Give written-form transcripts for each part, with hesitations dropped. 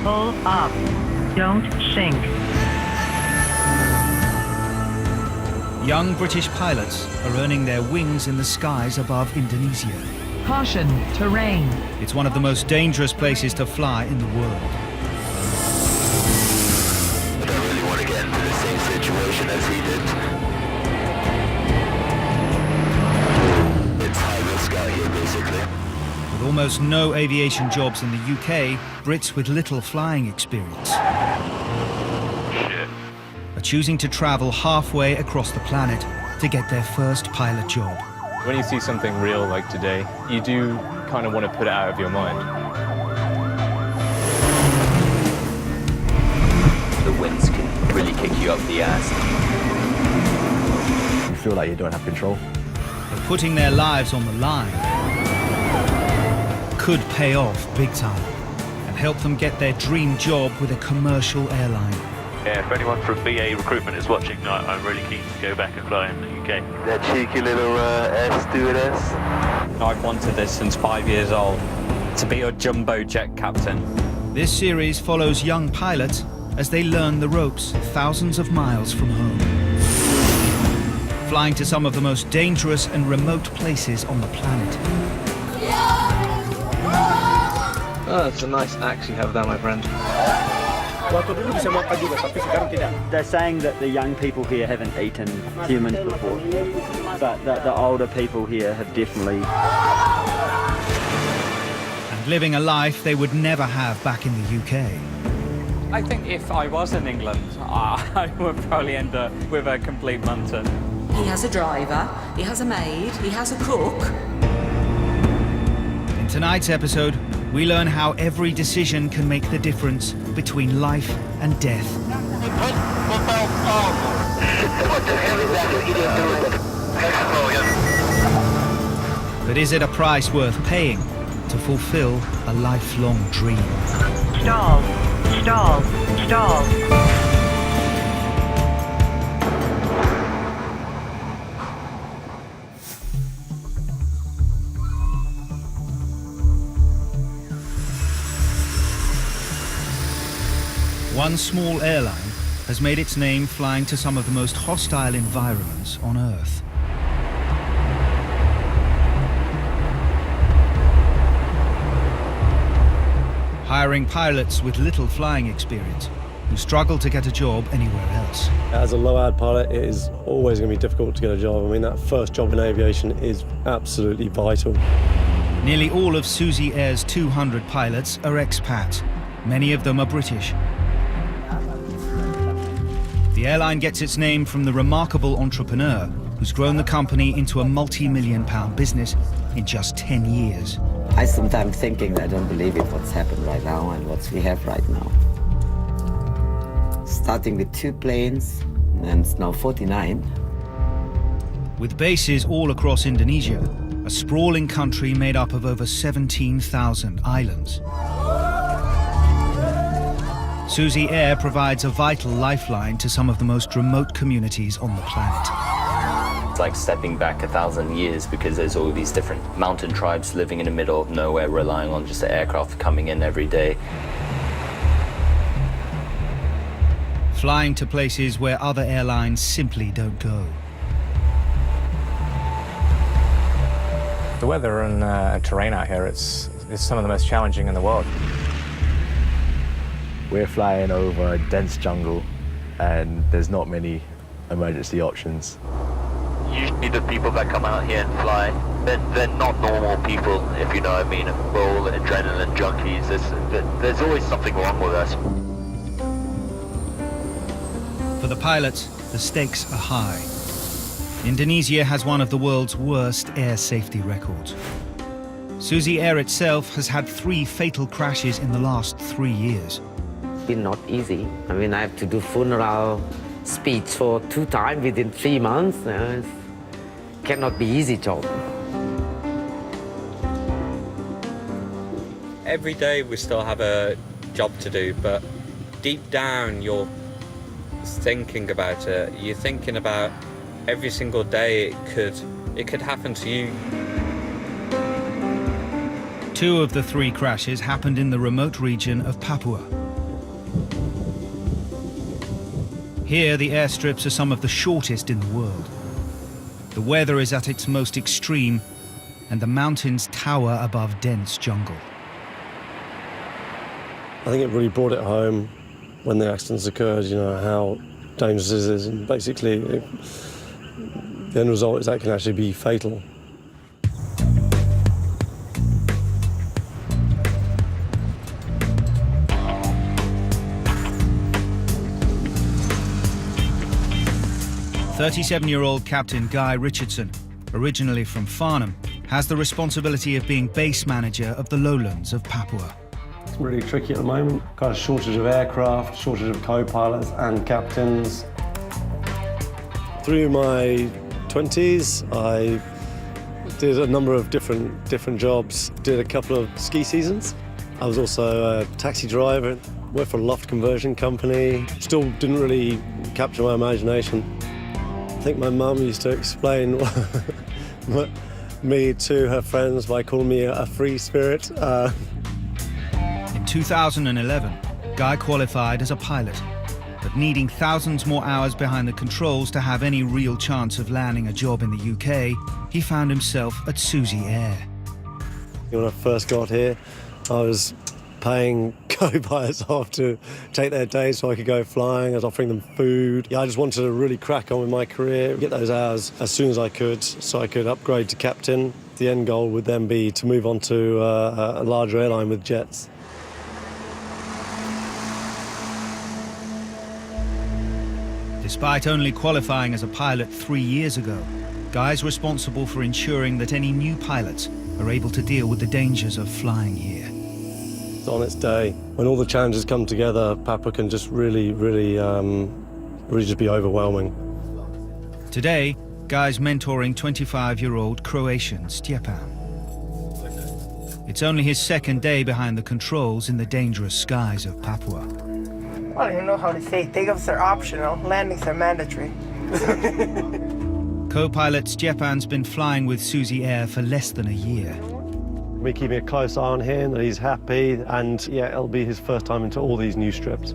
Pull up. Don't sink. Young British pilots are earning their wings in the skies above Indonesia. Caution, terrain. It's one of the most dangerous places to fly in the world. I don't really want to get into the same situation as he did. It's high risk out here, basically. With almost no aviation jobs in the UK, Brits with little flying experience are choosing to travel halfway across the planet to get their first pilot job. When you see something real like today, you do kind of want to put it out of your mind. The winds can really kick you up the ass. You feel like you don't have control. But putting their lives on the line could pay off big time and help them get their dream job with a commercial airline. Yeah, if anyone from BA Recruitment is watching, I'm really keen to go back and fly in the UK. That cheeky little air stewardess. I've wanted this since 5 years old, to be a jumbo jet captain. This series follows young pilots as they learn the ropes thousands of miles from home. Flying to some of the most dangerous and remote places on the planet. Oh, it's a nice axe you have there, my friend. They're saying that the young people here haven't eaten humans before, but the older people here have definitely. And living a life they would never have back in the UK. I think if I was in England, I would probably end up with a complete munton. He has a driver, he has a maid, he has a cook. In tonight's episode, we learn how every decision can make the difference between life and death. But is it a price worth paying to fulfill a lifelong dream? Stall. Stall. Stall. One small airline has made its name flying to some of the most hostile environments on Earth. Hiring pilots with little flying experience who struggle to get a job anywhere else. As a low-ad pilot, it is always going to be difficult to get a job. I mean, that first job in aviation is absolutely vital. Nearly all of Suzy Air's 200 pilots are expats. Many of them are British. The airline gets its name from the remarkable entrepreneur who's grown the company into a multi-million-pound business in just 10 years. I sometimes thinking I don't believe it what's happened right now and what we have right now. Starting with 2 planes, and it's now 49. With bases all across Indonesia, a sprawling country made up of over 17,000 islands. Suzy Air provides a vital lifeline to some of the most remote communities on the planet. It's like stepping back 1,000 years because there's all these different mountain tribes living in the middle of nowhere, relying on just the aircraft coming in every day. Flying to places where other airlines simply don't go. The weather and terrain out here, it's some of the most challenging in the world. We're flying over a dense jungle and there's not many emergency options. Usually the people that come out here and fly, they're not normal people, if you know what I mean. We're all adrenaline junkies. There's always something wrong with us. For the pilots, the stakes are high. Indonesia has one of the world's worst air safety records. Suzy Air itself has had 3 fatal crashes in the last 3 years. It's been not easy. I mean, I have to do funeral speech for 2 times within 3 months. It cannot be easy job. Every day we still have a job to do, but deep down you're thinking about it. You're thinking about every single day it could happen to you. 2 of the 3 crashes happened in the remote region of Papua. Here, the airstrips are some of the shortest in the world. The weather is at its most extreme, and the mountains tower above dense jungle. I think it really brought it home when the accidents occurred, you know, how dangerous it is, and basically the end result is that can actually be fatal. "37-year-old Captain Guy Richardson, originally from Farnham, has the responsibility of being base manager of the lowlands of Papua. It's really tricky at the moment. Got a shortage of aircraft, shortage of co-pilots and captains. Through my 20s, I did a number of different jobs. Did a couple of ski seasons. I was also a taxi driver, worked for a loft conversion company. Still didn't really capture my imagination. I think my mum used to explain me to her friends by calling me a free spirit. In 2011, Guy qualified as a pilot, but needing thousands more hours behind the controls to have any real chance of landing a job in the UK, he found himself at Suzy Air. When I first got here, I was paying co-pilots off to take their days so I could go flying. I was offering them food. Yeah, I just wanted to really crack on with my career, get those hours as soon as I could so I could upgrade to captain. The end goal would then be to move on to a larger airline with jets. Despite only qualifying as a pilot 3 years ago, Guy's responsible for ensuring that any new pilots are able to deal with the dangers of flying here. On its day, when all the challenges come together, Papua can just really just be overwhelming. Today, Guy's mentoring 25-year-old Croatian Stjepan. It's only his second day behind the controls in the dangerous skies of Papua. I don't even know how to say. Takeoffs are optional, landings are mandatory. Co-pilot Stjepan's been flying with Suzy Air for less than a year. We're keeping a close eye on him, that he's happy, and yeah, it'll be his first time into all these new strips.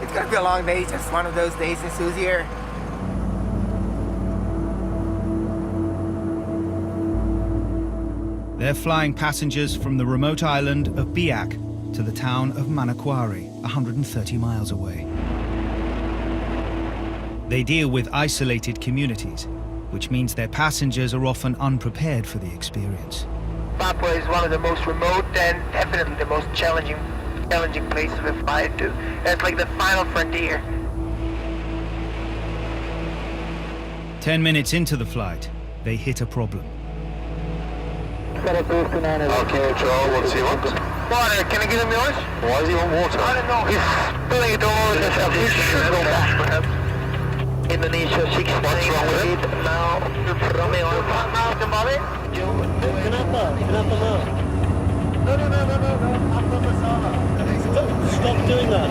It's gonna be a long day, just one of those days in Suzy Air. They're flying passengers from the remote island of Biak to the town of Manokwari, 130 miles away. They deal with isolated communities, which means their passengers are often unprepared for the experience. Papua is one of the most remote and definitely the most challenging place to fly to. It's like the final frontier. 10 minutes into the flight, they hit a problem. Okay, Joel, what does he want? Water, can I give him yours? Why does he want water? I don't know, he's spilling it all over himself. He should go back, perhaps. Indonesia 6. What's wrong with him? Now, from me on. Now, kembali. Kenapa now? No. Apa masalah? Stop doing that.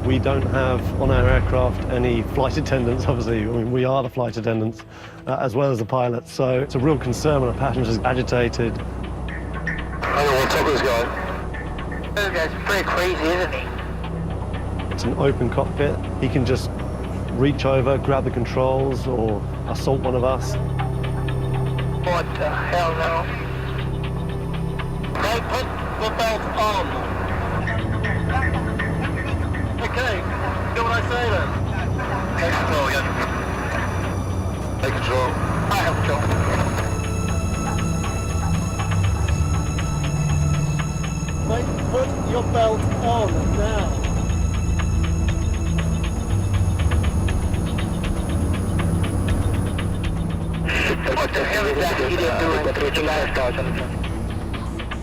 We don't have on our aircraft any flight attendants, obviously. I mean, we are the flight attendants, as well as the pilots. So it's a real concern when a passenger's agitated. I don't know what's up with this guy. This guy's pretty crazy, isn't he? It's an open cockpit. He can just reach over, grab the controls, or assault one of us. What the hell now? Hey, put the belt on. Okay, do what I say then. Take control again. Take control. I have control. Mate, put your belt on now. What the hell is that idiot doing?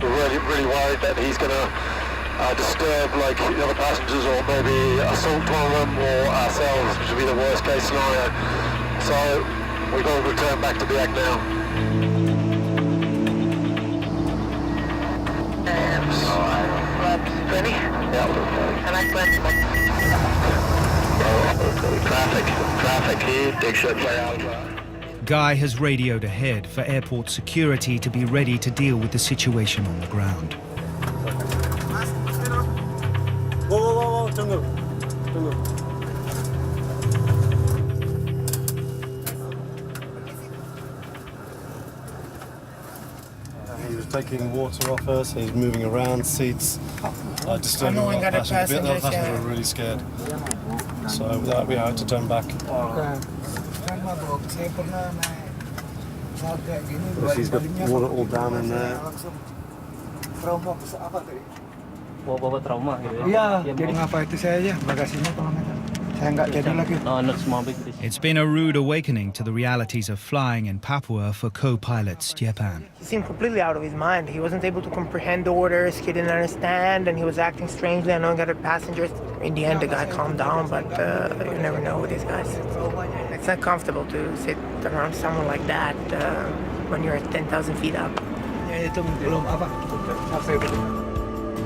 We're really worried that he's going to disturb like the other passengers or maybe assault one of them or ourselves, which would be the worst case scenario. So we've got to return back to Biak now. Flaps 20? Yeah. And I flaps Traffic here, big shot play out. Guy has radioed ahead for airport security to be ready to deal with the situation on the ground. He was taking water off us, he's moving around, seats, disturbing the passengers. The other passengers were really scared. So with that, we had to turn back. He's got water all down in there. Bawa trauma gitu ya? Iya, jadi ngapa itu saya aja, bagasinya tolong aja. Saya nggak jadi lagi. It's been a rude awakening to the realities of flying in Papua for co-pilot Stjepan. He seemed completely out of his mind. He wasn't able to comprehend orders, he didn't understand, and he was acting strangely, annoying other passengers. In the end, the guy calmed down, but you never know with these guys. It's not comfortable to sit around someone like that when you're 10,000 feet up.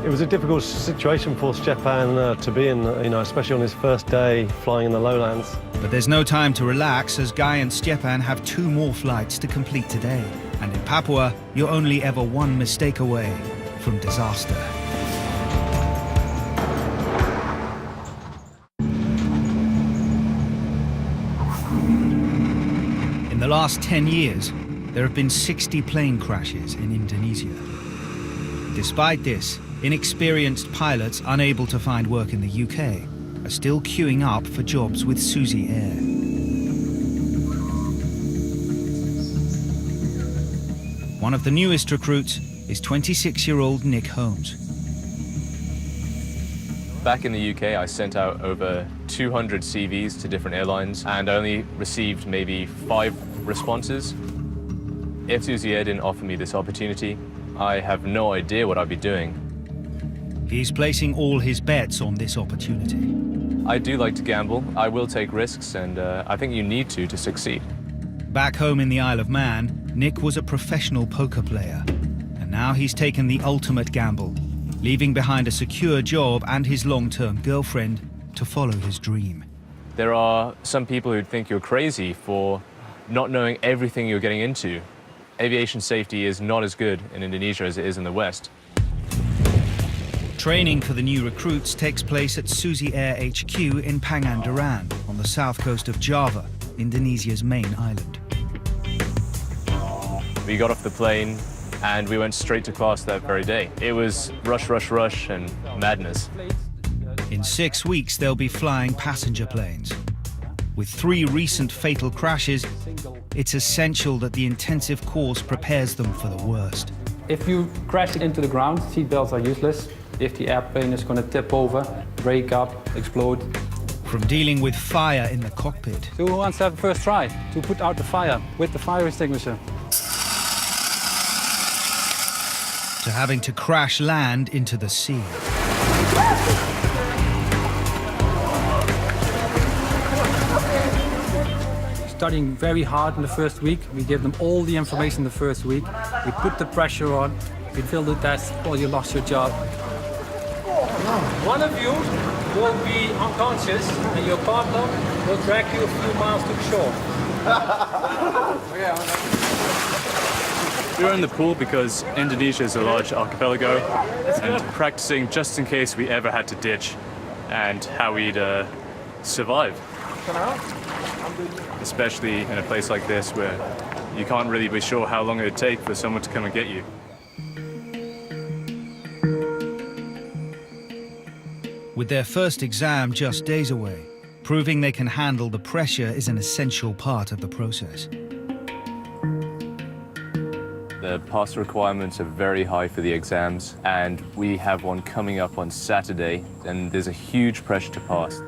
It was a difficult situation for Stjepan to be in, especially on his first day flying in the lowlands. But there's no time to relax, as Guy and Stjepan have 2 more flights to complete today. And in Papua, you're only ever one mistake away from disaster. In the last 10 years, there have been 60 plane crashes in Indonesia. Despite this, inexperienced pilots unable to find work in the UK are still queuing up for jobs with Suzy Air. One of the newest recruits is 26-year-old Nick Holmes. Back in the UK, I sent out over 200 CVs to different airlines and only received maybe 5 responses. If Suzy Air didn't offer me this opportunity, I have no idea what I'd be doing. He's placing all his bets on this opportunity. I do like to gamble. I will take risks, and I think you need to succeed. Back home in the Isle of Man, Nick was a professional poker player. And now he's taken the ultimate gamble, leaving behind a secure job and his long-term girlfriend to follow his dream. There are some people who think you're crazy for not knowing everything you're getting into. Aviation safety is not as good in Indonesia as it is in the West. Training for the new recruits takes place at Suzy Air HQ in Pangandaran, on the south coast of Java, Indonesia's main island. We got off the plane and we went straight to class that very day. It was rush, rush, rush and madness. In 6 weeks, they'll be flying passenger planes. With 3 recent fatal crashes, it's essential that the intensive course prepares them for the worst. If you crash into the ground, seatbelts are useless. If the airplane is going to tip over, break up, explode. From dealing with fire in the cockpit. So who wants to have a first try to put out the fire with the fire extinguisher? To having to crash land into the sea. Studying very hard in the first week. We give them all the information the first week. We put the pressure on. We fill the test, or you lost your job. One of you will be unconscious and your partner will drag you a few miles to the shore. We were in the pool because Indonesia is a large archipelago and practicing just in case we ever had to ditch and how we'd survive. Especially in a place like this where you can't really be sure how long it would take for someone to come and get you. With their first exam just days away, proving they can handle the pressure is an essential part of the process. The pass requirements are very high for the exams, and we have one coming up on Saturday, and there's a huge pressure to pass.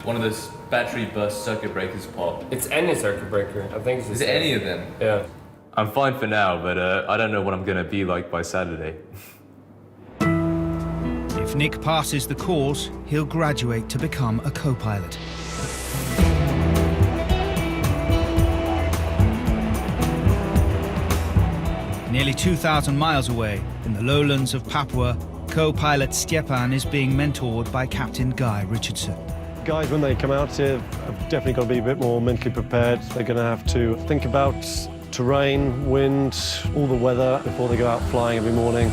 One of those battery burst circuit breakers pop. It's any circuit breaker. I think it's Is it any of them? Yeah. I'm fine for now, but I don't know what I'm going to be like by Saturday. If Nick passes the course, he'll graduate to become a co-pilot. Nearly 2,000 miles away, in the lowlands of Papua, co-pilot Stjepan is being mentored by Captain Guy Richardson. Guys, when they come out here, have definitely got to be a bit more mentally prepared. They're going to have to think about terrain, wind, all the weather before they go out flying every morning.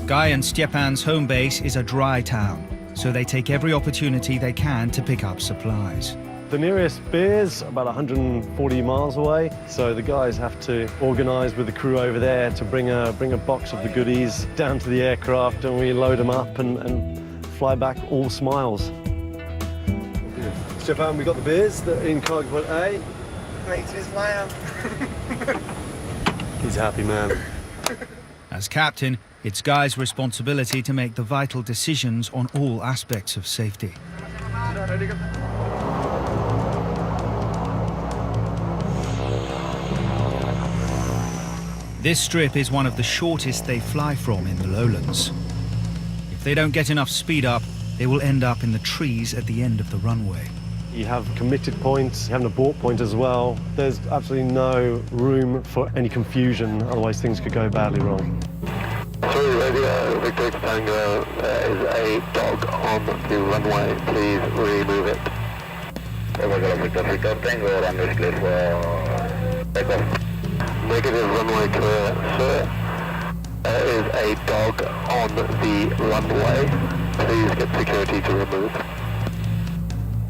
Guy and Stepan's home base is a dry town, so they take every opportunity they can to pick up supplies. The nearest beer's about 140 miles away, so the guys have to organise with the crew over there to bring a box of the goodies down to the aircraft, and we load them up and fly back all smiles. Stepan, we got the beers that are in cargo port A. Makes me smile. He's a happy man. As captain, it's Guy's responsibility to make the vital decisions on all aspects of safety. This strip is one of the shortest they fly from in the lowlands. If they don't get enough speed up, they will end up in the trees at the end of the runway. You have committed points, you have an abort point as well. There's absolutely no room for any confusion, otherwise things could go badly wrong. Sorry, radio, Victor Tango, there is a dog on the runway, please remove it. Victor Tango, runway clear for takeoff. Negative, runway clear, sir. There is a dog on the runway. Please get security to remove.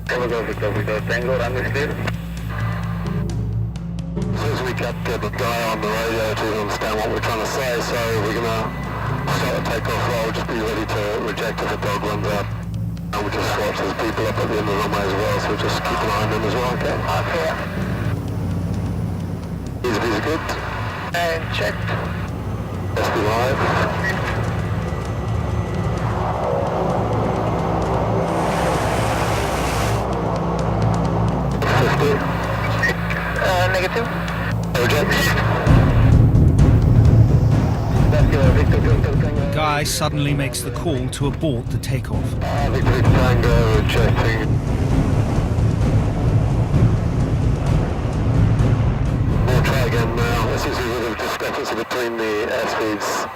Victor Tango, runway clear. As soon as we get the guy on the radio to understand what we're trying to say, so we're going to start a takeoff roll, just be ready to reject if a dog runs up. And we just watch those people up at the end of the runway as well, so just keep an eye on them as well, okay? Okay. Is good? And checked. Let's be live. Negative. Guy suddenly makes the call to abort the takeoff. Victory Tango rejecting. We'll try again now. This is a little discrepancy between the airspeeds.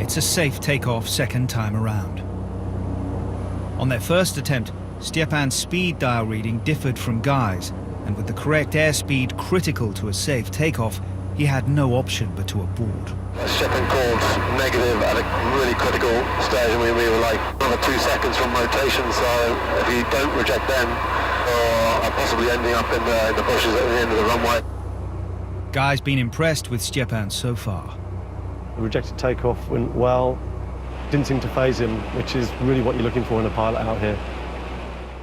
It's a safe takeoff second time around. On their first attempt, Stepan's speed dial reading differed from Guy's, and with the correct airspeed critical to a safe takeoff, he had no option but to abort. Stepan called negative at a really critical stage, and we were like another 2 seconds from rotation, so if you don't reject then, or possibly ending up in the bushes at the end of the runway. Guy's been impressed with Stepan so far. The rejected takeoff went well, didn't seem to faze him, which is really what you're looking for in a pilot out here.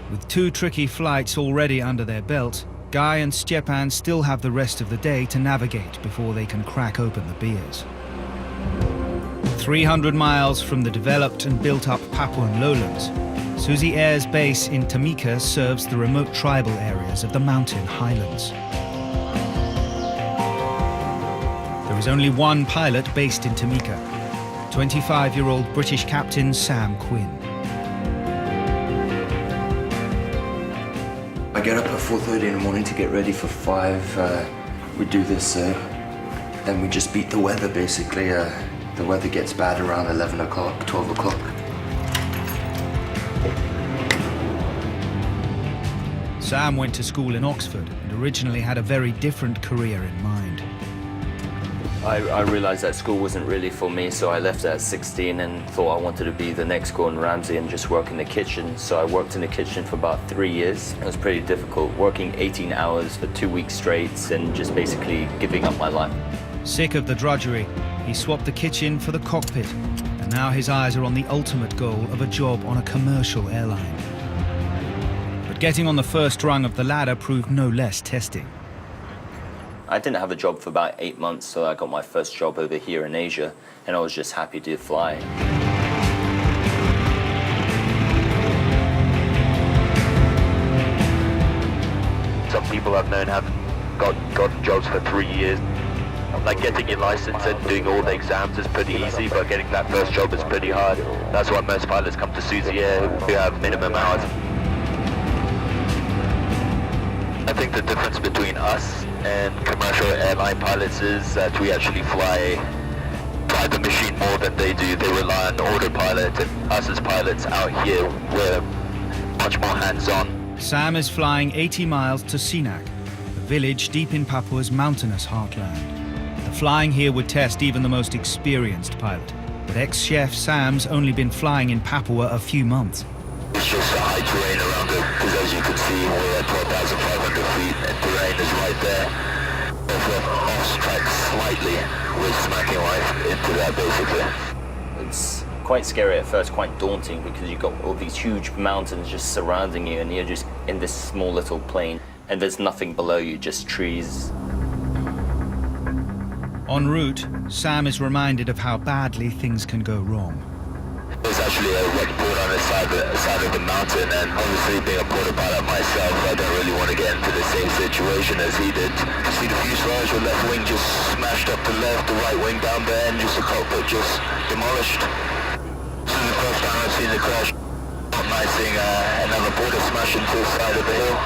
With 2 tricky flights already under their belt, Guy and Stepan still have the rest of the day to navigate before they can crack open the beers. 300 miles from the developed and built-up Papuan lowlands, Suzy Air's base in Tamika serves the remote tribal areas of the mountain highlands. There is only one pilot based in Tamika, 25-year-old British captain Sam Quinn. I get up at 4:30 in the morning to get ready for 5. We do this, then we just beat the weather basically. The weather gets bad around 11 o'clock, 12 o'clock. Sam went to school in Oxford and originally had a very different career in mind. I realized that school wasn't really for me, so I left at 16 and thought I wanted to be the next Gordon Ramsay and just work in the kitchen. So I worked in the kitchen for about 3 years. It was pretty difficult, working 18 hours for 2 weeks straight and just basically giving up my life. Sick of the drudgery, he swapped the kitchen for the cockpit, and now his eyes are on the ultimate goal of a job on a commercial airline. But getting on the first rung of the ladder proved no less testing. I didn't have a job for about 8 months, so I got my first job over here in Asia, and I was just happy to fly. Some people I've known have got jobs for 3 years. Like getting your license and doing all the exams is pretty easy, but getting that first job is pretty hard. That's why most pilots come to Suzy Air who have minimum hours. I think the difference between us and commercial airline pilots is that we actually fly the machine more than they do. They rely on autopilot, and us as pilots out here, we're much more hands-on. Sam is flying 80 miles to Sinak, a village deep in Papua's mountainous heartland. The flying here would test even the most experienced pilot, but ex-chef Sam's only been flying in Papua a few months. It's just a high terrain around it, because as you can see, we're at 12,500 feet, and terrain is right there. If we're off track slightly, we're smacking life into that, basically. It's quite scary at first, quite daunting, because you've got all these huge mountains just surrounding you, and you're just in this small little plane, and there's nothing below you, just trees. En route, Sam is reminded of how badly things can go wrong. There's actually a wet port on the side of the mountain, and obviously being a porter pilot myself, I don't really want to get into the same situation as he did. You see the fuselage, the left wing just smashed up to left, the right wing down there, and just the cockpit just demolished. This is the first time I've seen a crash. Not nice seeing another porter smash into the side of the hill.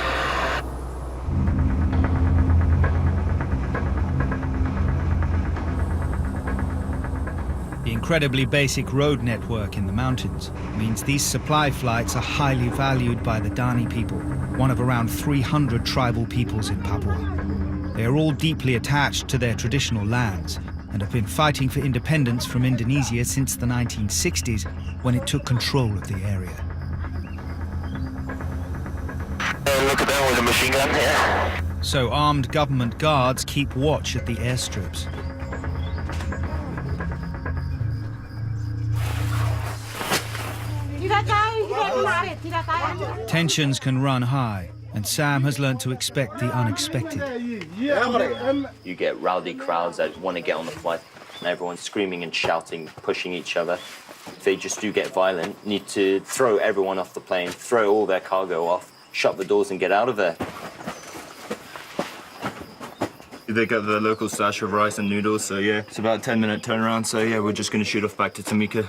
The incredibly basic road network in the mountains means these supply flights are highly valued by the Dani people, one of around 300 tribal peoples in Papua. They are all deeply attached to their traditional lands and have been fighting for independence from Indonesia since the 1960s, when it took control of the area. Look at that with a machine gun here. So armed government guards keep watch at the airstrips. Tensions can run high, and Sam has learned to expect the unexpected. You get rowdy crowds that want to get on the flight, and everyone's screaming and shouting, pushing each other. If they just do get violent, you need to throw everyone off the plane, throw all their cargo off, shut the doors and get out of there. They got the local stash of rice and noodles, so yeah, it's about a 10-minute turnaround, so yeah, we're just going to shoot off back to Tamika.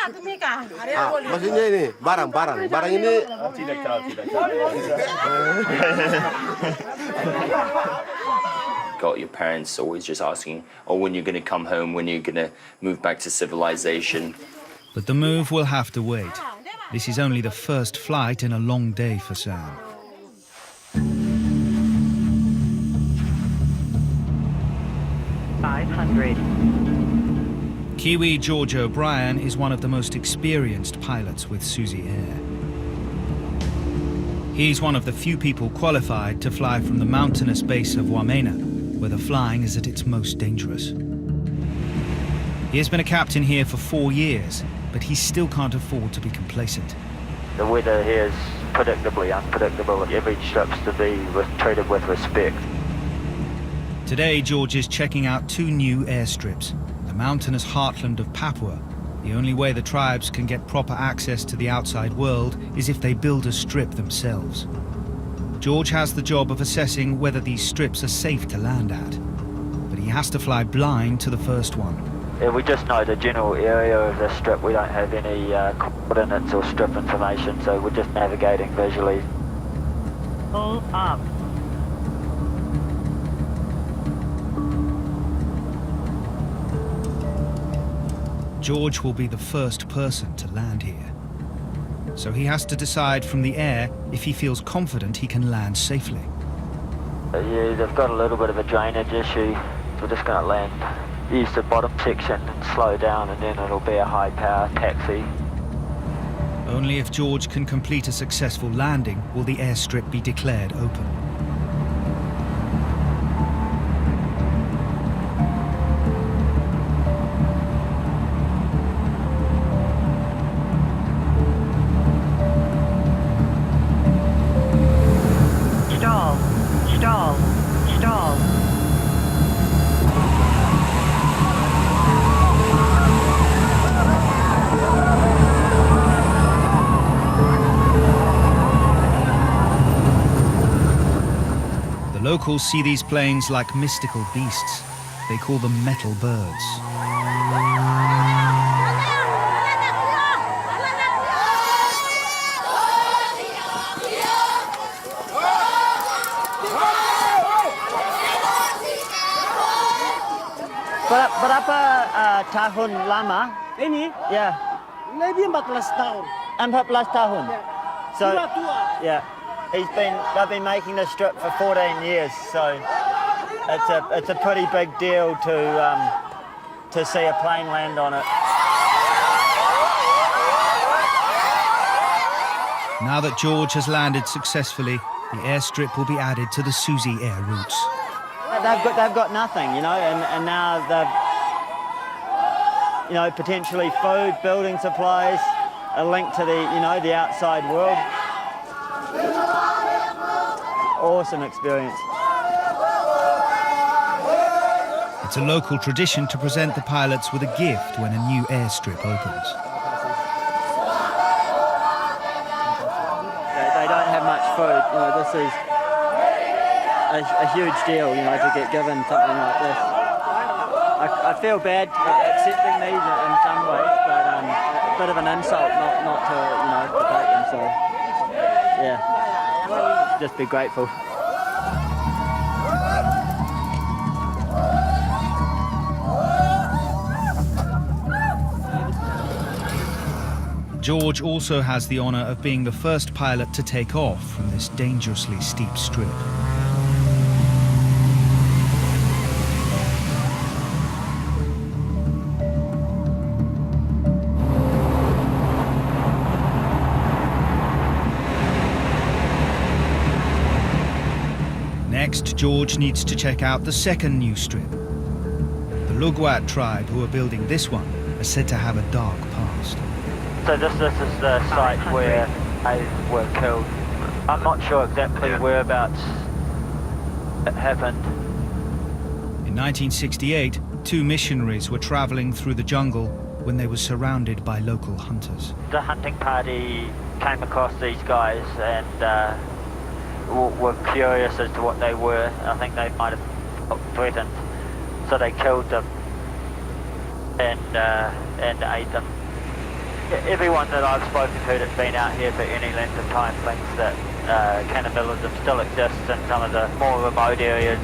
Maksudnya ini, barang ini. Got your parents always just asking, oh, when you're going to come home, when you're going to move back to civilization. But the move will have to wait. This is only the first flight in a long day for Sam. Kiwi George O'Brien is one of the most experienced pilots with Suzy Air. He's one of the few people qualified to fly from the mountainous base of Wamena, where the flying is at its most dangerous. He has been a captain here for 4 years, but he still can't afford to be complacent. The weather here is predictably unpredictable. Every strip's to be treated with respect. Today, George is checking out 2 new airstrips. The mountainous heartland of Papua. The only way the tribes can get proper access to the outside world is if they build a strip themselves. George has the job of assessing whether these strips are safe to land at, but he has to fly blind to the first one. Yeah, we just know the general area of the strip. We don't have any coordinates or strip information, so we're just navigating visually. Pull up. George will be the first person to land here. So he has to decide from the air if he feels confident he can land safely. Yeah, they've got a little bit of a drainage issue. We're just going to land, use the bottom section and slow down, and then it'll be a high power taxi. Only if George can complete a successful landing will the airstrip be declared open. Stall. The locals see these planes like mystical beasts. They call them metal birds. Berapa tahun lama? Ini? Ya. Maybe 14 tahun. 14 tahun. So, yeah, they've been making this strip for 14 years, so it's a pretty big deal to see a plane land on it. Now that George has landed successfully, the airstrip will be added to the Suzy Air routes. They've got nothing, you know, and now they've, you know, potentially food, building supplies, a link to the outside world. Awesome experience. It's a local tradition to present the pilots with a gift when a new airstrip opens. They don't have much food. You know, this is a huge deal, you know, to get given something like this. I feel bad accepting these in some ways, but a bit of an insult not to, you know, to take them. So, yeah, just be grateful. George also has the honour of being the first pilot to take off from this dangerously steep strip. Next, George needs to check out the second new strip. The Lugwat tribe who are building this one are said to have a dark past. So this is the site where they were killed. I'm not sure exactly whereabouts it happened. In 1968, 2 missionaries were travelling through the jungle when they were surrounded by local hunters. The hunting party came across these guys and were curious as to what they were. I think they might have felt threatened, so they killed them and ate them. Everyone that I've spoken to that's been out here for any length of time thinks that cannibalism still exists in some of the more remote areas.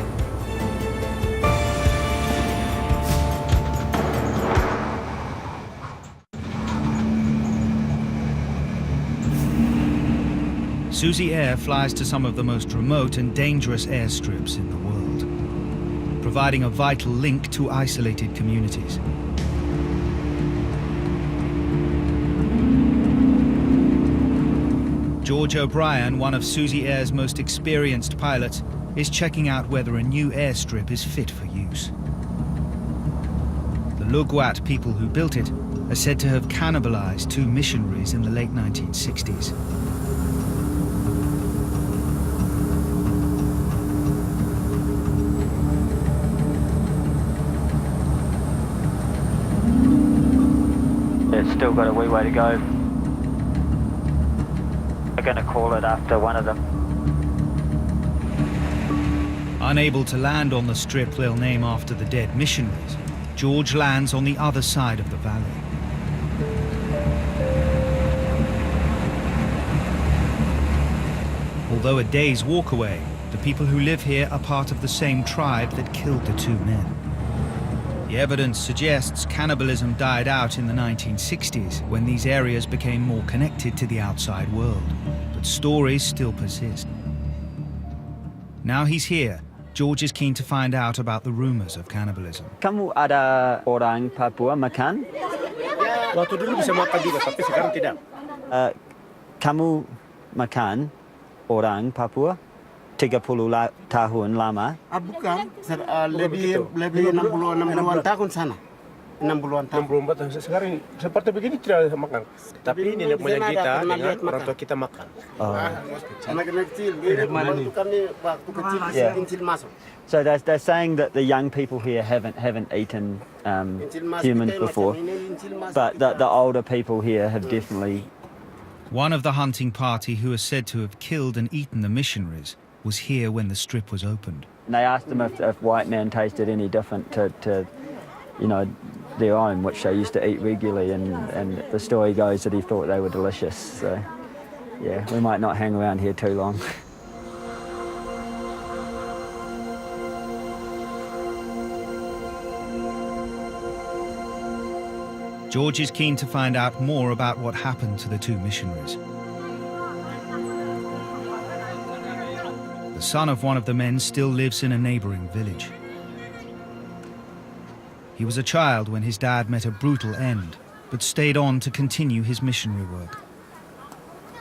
Suzy Air flies to some of the most remote and dangerous airstrips in the world, providing a vital link to isolated communities. George O'Brien, one of Suzy Air's most experienced pilots, is checking out whether a new airstrip is fit for use. The Lugwat people who built it are said to have cannibalized 2 missionaries in the late 1960s. It's still got a wee way to go. We're going to call it after one of them. Unable to land on the strip they'll name after the dead missionaries, George lands on the other side of the valley. Although a day's walk away, the people who live here are part of the same tribe that killed the 2 men. The evidence suggests cannibalism died out in the 1960s when these areas became more connected to the outside world. But stories still persist. Now he's here, George is keen to find out about the rumors of cannibalism. Kamu ada orang Papua makan? Waktu dulu bisa makan juga, tapi sekarang tidak. Kamu makan orang Papua? 30 tahun lama? Bukan, lebih 60-an tahun sana. 60-an tahun. 64 tahun. Sekarang seperti begini tidak makan. Tapi nenek moyang kita dengan orang tua kita makan. Anak kecil, waktu kami waktu kecil masuk. So they're saying that the young people here haven't eaten humans before, but the older people here have definitely. One of the hunting party who is said to have killed and eaten the missionaries was here when the strip was opened. And they asked them if white man tasted any different to you know, their own, which they used to eat regularly, and the story goes that he thought they were delicious. So, yeah, we might not hang around here too long. George is keen to find out more about what happened to the 2 missionaries. The son of one of the men still lives in a neighboring village. He was a child when his dad met a brutal end, but stayed on to continue his missionary work.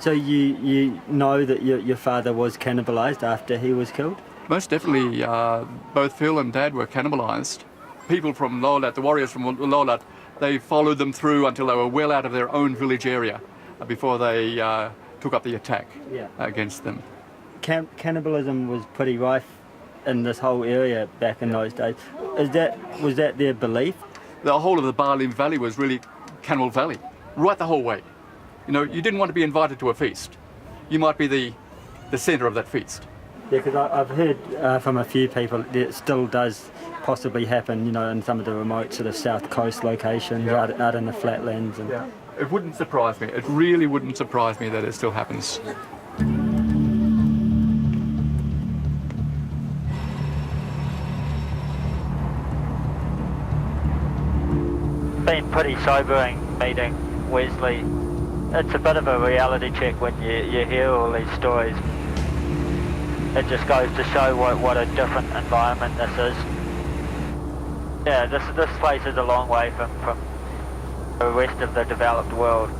So you know that your father was cannibalized after he was killed? Most definitely, both Phil and Dad were cannibalized. People from Lolat, the warriors from Lolat, they followed them through until they were well out of their own village area before they took up the attack against them. Cannibalism was pretty rife in this whole area back in those days. Was that their belief? The whole of the Barlim Valley was really Cannibal Valley, right the whole way. You know, you didn't want to be invited to a feast. You might be the centre of that feast. Yeah, because I've heard from a few people that it still does possibly happen, you know, in some of the remote sort of south coast locations, out in the flatlands. And It wouldn't surprise me. It really wouldn't surprise me that it still happens. Been pretty sobering meeting Wesley. It's a bit of a reality check when you hear all these stories. It just goes to show what a different environment this is. Yeah, this place is a long way from the rest of the developed world.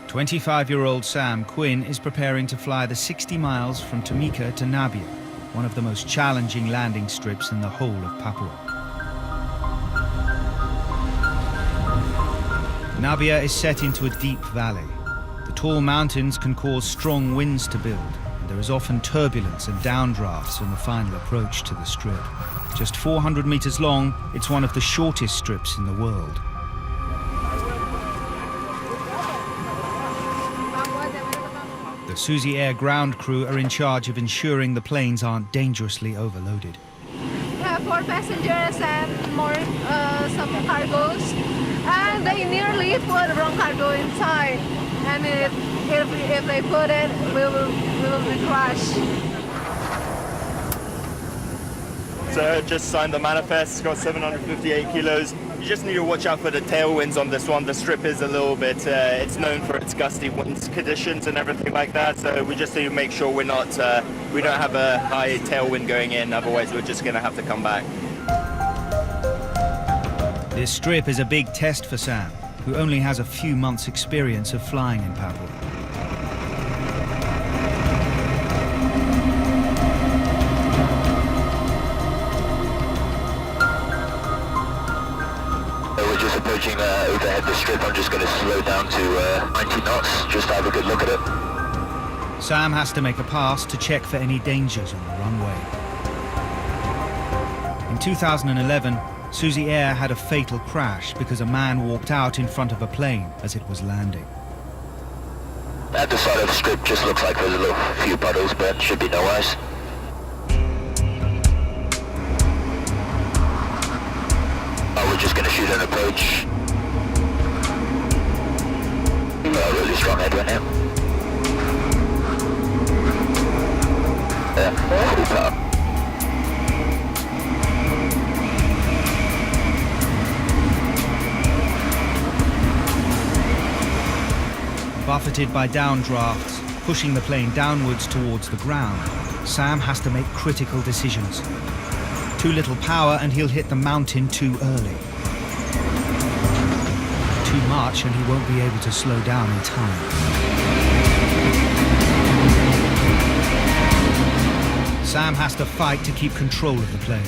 "25-year-old Sam Quinn is preparing to fly the 60 miles from Tamika to Nabia, one of the most challenging landing strips in the whole of Papua. Nabia is set into a deep valley. The tall mountains can cause strong winds to build, and there is often turbulence and downdrafts on the final approach to the strip. Just 400 meters long, it's one of the shortest strips in the world. The Suzy Air ground crew are in charge of ensuring the planes aren't dangerously overloaded. Yeah, 4 passengers and more some cargos, and they nearly put the wrong cargo inside. And if they put it, we will be crushed. So just signed the manifest. It's got 758 kilos. You just need to watch out for the tailwinds on this one. The strip is a little bit, it's known for its gusty winds conditions and everything like that. So we just need to make sure we don't have a high tailwind going in. Otherwise, we're just going to have to come back. This strip is a big test for Sam, who only has a few months' experience of flying in Papua. We're just approaching overhead the strip. I'm just going to slow down to 90 knots, just to have a good look at it. Sam has to make a pass to check for any dangers on the runway. In 2011, Suzy Air had a fatal crash because a man walked out in front of a plane as it was landing. At the side of the strip just looks like there's a few puddles, but should be no ice. We're just going to shoot an approach. Really strong headwind here. Yeah, full power. Buffeted by downdrafts, pushing the plane downwards towards the ground, Sam has to make critical decisions. Too little power and he'll hit the mountain too early. Too much and he won't be able to slow down in time. Sam has to fight to keep control of the plane.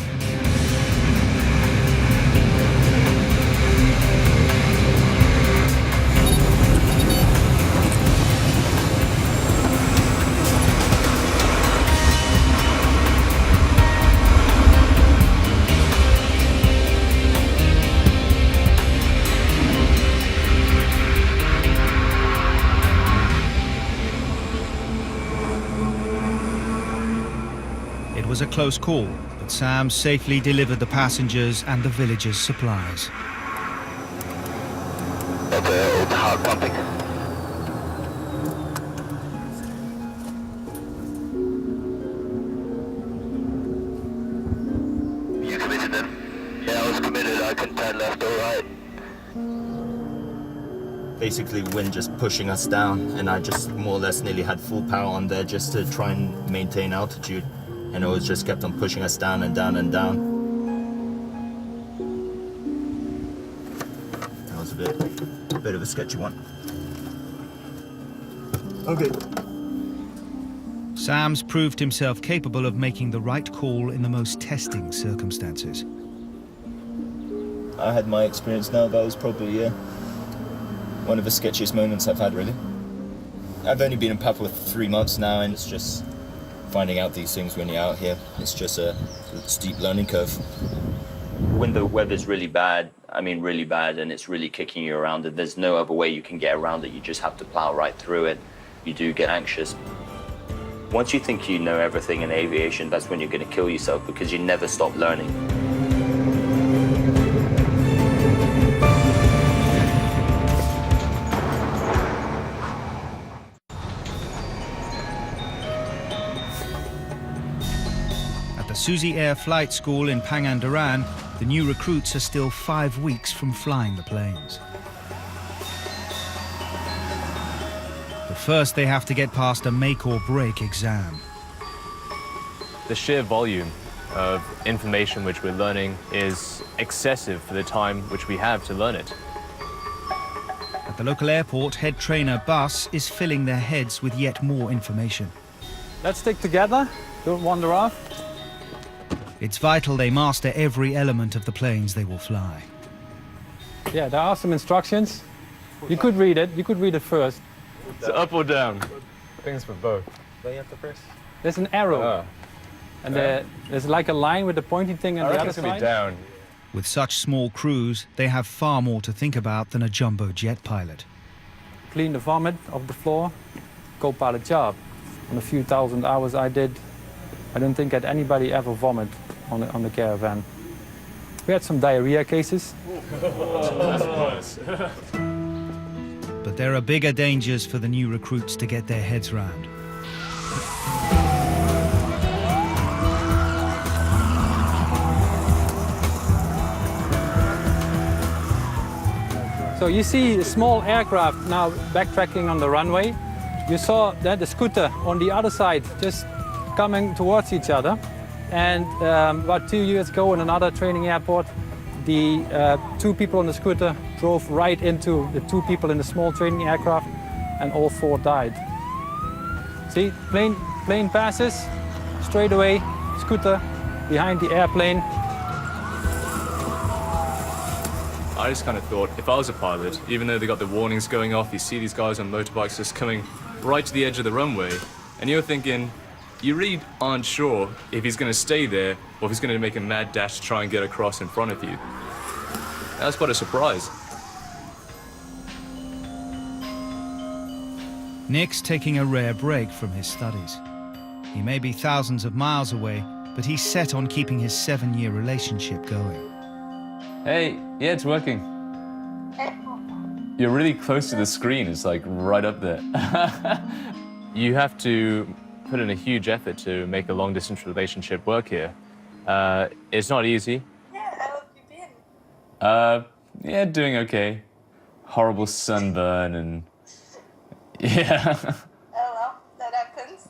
It was a close call, but Sam safely delivered the passengers and the villagers' supplies. That's heart pumping. You committed then? Yeah, I was committed. I couldn't turn left or basically wind just pushing us down, and I just more or less nearly had full power on there just to try and maintain altitude, and it was just kept on pushing us down and down and down. That was a bit of a sketchy one. Okay. Sam's proved himself capable of making the right call in the most testing circumstances. I had my experience now. That was probably one of the sketchiest moments I've had, really. I've only been in Papua for 3 months now, and it's just finding out these things when you're out here. It's just a steep learning curve. When the weather's really bad, I mean really bad, and it's really kicking you around, and there's no other way you can get around it. You just have to plow right through it. You do get anxious. Once you think you know everything in aviation, that's when you're going to kill yourself, because you never stop learning. At the Suzy Air Flight School in Pangandaran, the new recruits are still 5 weeks from flying the planes. First, they have to get past a make-or-break exam. The sheer volume of information which we're learning is excessive for the time which we have to learn it. At the local airport, head trainer Bas is filling their heads with yet more information. Let's stick together, don't wander off. It's vital they master every element of the planes they will fly. Yeah, there are some instructions. You could read it first. It's up or down? Things for both. What do you have to press? There's an arrow. And there's like a line with the pointing thing on the other side. Down. With such small crews, they have far more to think about than a jumbo jet pilot. Clean the vomit off the floor, co-pilot job. On a few thousand hours I did, I don't think that anybody ever vomit on the caravan. We had some diarrhea cases. But there are bigger dangers for the new recruits to get their heads round. So you see a small aircraft now backtracking on the runway. You saw that the scooter on the other side just coming towards each other. And about 2 years ago in another training airport, the 2 people on the scooter drove right into the 2 people in the small training aircraft, and all 4 died. See, plane passes, straight away, scooter behind the airplane. I just kind of thought, if I was a pilot, even though they got the warnings going off, you see these guys on motorbikes just coming right to the edge of the runway, and you're thinking, you really aren't sure if he's going to stay there or if he's going to make a mad dash to try and get across in front of you. That's quite a surprise. Nick's taking a rare break from his studies. He may be thousands of miles away, but he's set on keeping his 7-year relationship going. Hey, yeah, it's working. You're really close to the screen. It's like right up there. You have to put in a huge effort to make a long-distance relationship work here. It's not easy. Yeah, how have you been? Yeah, doing okay. Horrible sunburn and yeah. Oh well, that happens.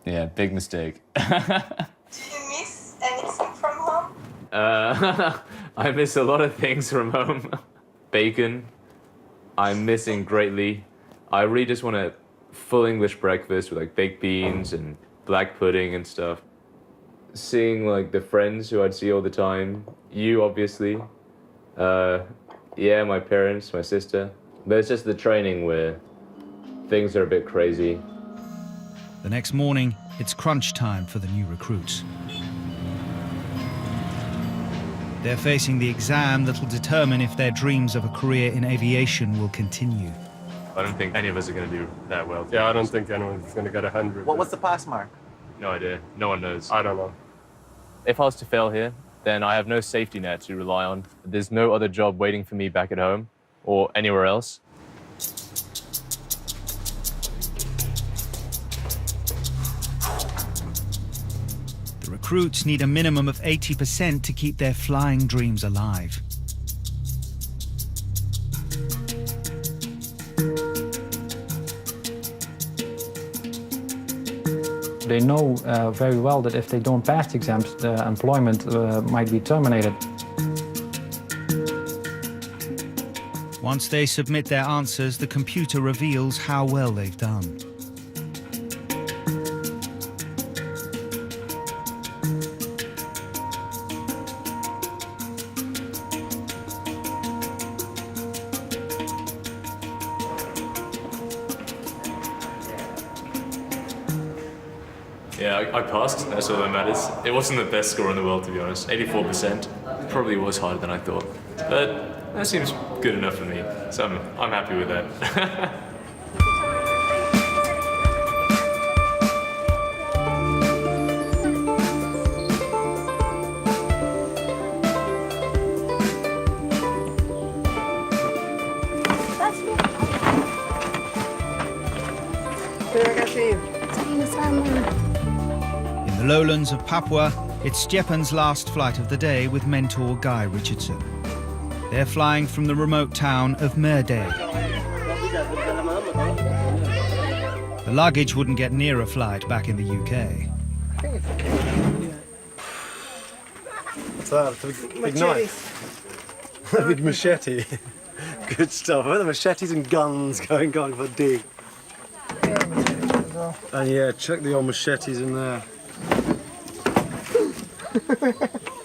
Yeah, big mistake. Do you miss anything from home? I miss a lot of things from home. Bacon, I'm missing greatly. I really just want a full English breakfast with like baked beans and black pudding and stuff. Seeing like the friends who I'd see all the time. You, obviously. Yeah, my parents, my sister. But it's just the training where things are a bit crazy. The next morning, it's crunch time for the new recruits. They're facing the exam that'll determine if their dreams of a career in aviation will continue. I don't think any of us are going to do that well. Yeah, I don't think anyone's going to get 100. What was the pass mark? No idea. No one knows. I don't know. If I was to fail here, then I have no safety net to rely on. There's no other job waiting for me back at home or anywhere else. The recruits need a minimum of 80% to keep their flying dreams alive. They know very well that if they don't pass the exams, the employment might be terminated. Once they submit their answers, the computer reveals how well they've done. Yeah, I passed. That's all that matters. It wasn't the best score in the world, to be honest. 84%. Probably was harder than I thought. But that seems good enough for me. So I'm happy with that. In the lowlands of Papua, it's Stepan's last flight of the day with mentor Guy Richardson. They're flying from the remote town of Merde. The luggage wouldn't get near a flight back in the UK. What's that? It's a big knife. A big machete. Good stuff. The machetes and guns going for D. And yeah, check the old machetes in there.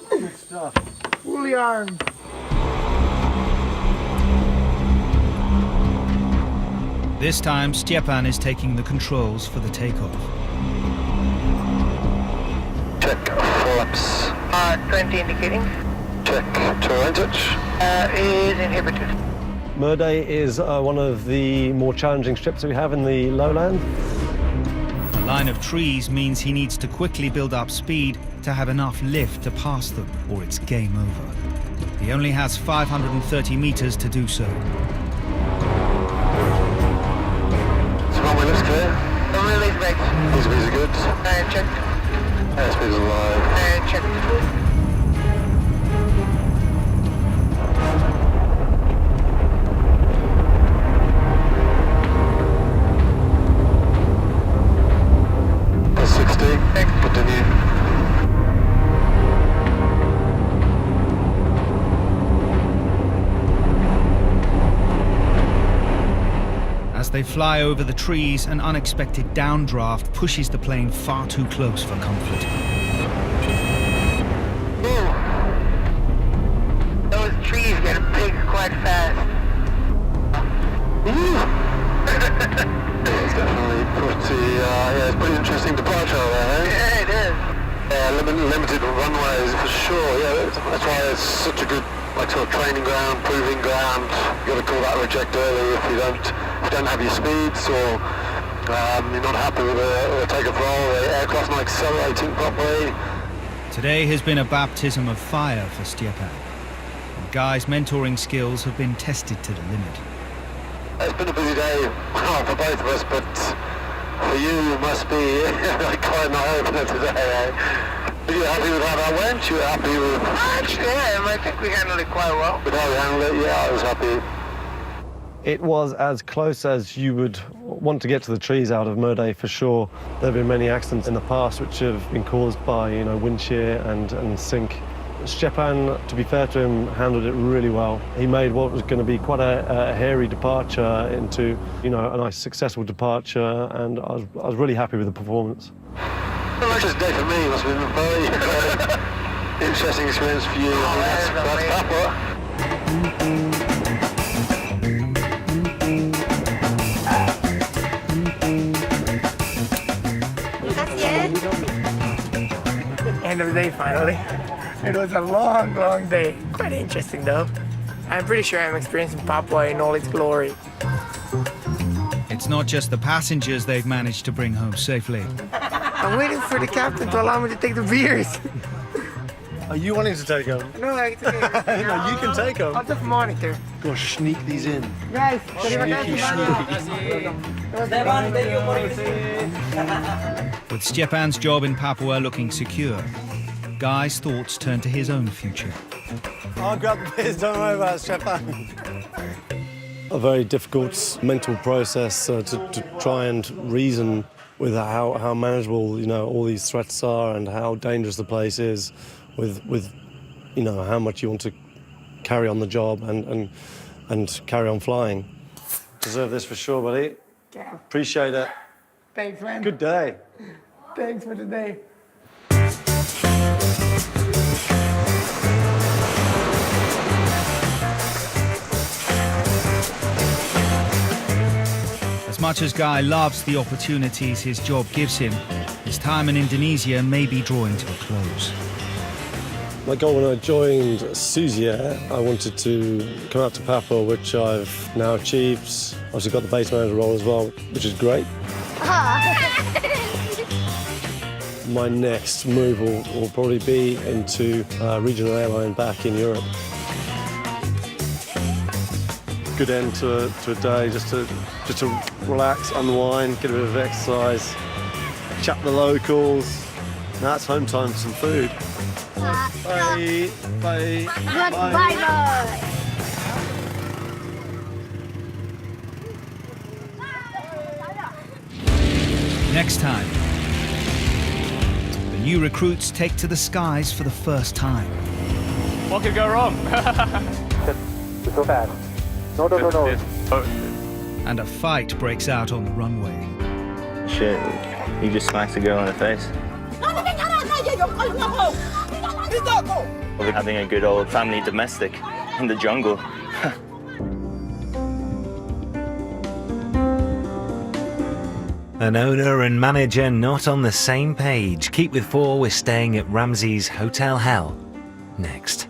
Good stuff. Fully armed. This time, Stepan is taking the controls for the takeoff. Check flaps. 20 indicating. Check turret touch. Is inhibited. Merde is one of the more challenging strips that we have in the lowland. A line of trees means he needs to quickly build up speed to have enough lift to pass them, or it's game over. He only has 530 meters to do so. Runway looks clear. Runway is right. These are good. Check. Airspeed is alive. Check. That's 60. Continue. As they fly over the trees, an unexpected downdraft pushes the plane far too close for comfort. Ooh. Those trees get big quite fast. It's definitely it's pretty interesting departure there, eh? Yeah, it is. Limited runways for sure. Yeah, that's why it's such a good sort of training ground, proving ground. You got to call that reject early if you don't have your speeds, or you're not happy with the takeoff roll. The aircraft's not accelerating properly. Today has been a baptism of fire for Stepan. And Guy's mentoring skills have been tested to the limit. It's been a busy day for both of us, but for you, it must be quite an eye-opener today. Are you happy with how that went? You were happy with... Actually, yeah, I think we handled it quite well. With how we handled it? Yeah, I was happy. It was as close as you would want to get to the trees out of Merde for sure. There have been many accidents in the past which have been caused by, wind shear and sink. Stepan, to be fair to him, handled it really well. He made what was going to be quite a hairy departure into, a nice successful departure, and I was really happy with the performance. Well, that's just a day for me. It must have been a very interesting experience for you. That's Papua. End of the day, finally. It was a long, long day. Quite interesting, though. I'm pretty sure I'm experiencing Papua in all its glory. It's not just the passengers they've managed to bring home safely. I'm waiting for the captain to allow me to take the beers. Are you wanting to take them? No, I can take them. No, you can take them. I'll just monitor. Go sneak these in. Guys, Sneaky. With Stepan's job in Papua looking secure, Guy's thoughts turn to his own future. I'll grab the beers, don't worry about it, Stepan. A very difficult mental process to try and reason with how manageable, you know, all these threats are and how dangerous the place is, with you know, how much you want to carry on the job and carry on flying. Deserve this for sure, buddy. Yeah. Appreciate it. Thanks, man. Good day. Thanks for today. As much as Guy loves the opportunities his job gives him, his time in Indonesia may be drawing to a close. My goal when I joined Suzy Air, I wanted to come out to Papua, which I've now achieved. Obviously got the base manager role as well, which is great. My next move will probably be into regional airline back in Europe. Good end to a day, just to relax, unwind, get a bit of exercise, chat the locals. Now it's home time for some food. Bye. Bye. Bye. Next time, the new recruits take to the skies for the first time. What could go wrong? So bad. No. And a fight breaks out on the runway. Shit, he just smacked a girl in the face. We're having a good old family domestic in the jungle. An owner and manager not on the same page. Keep with 4, we're staying at Ramsey's Hotel Hell next.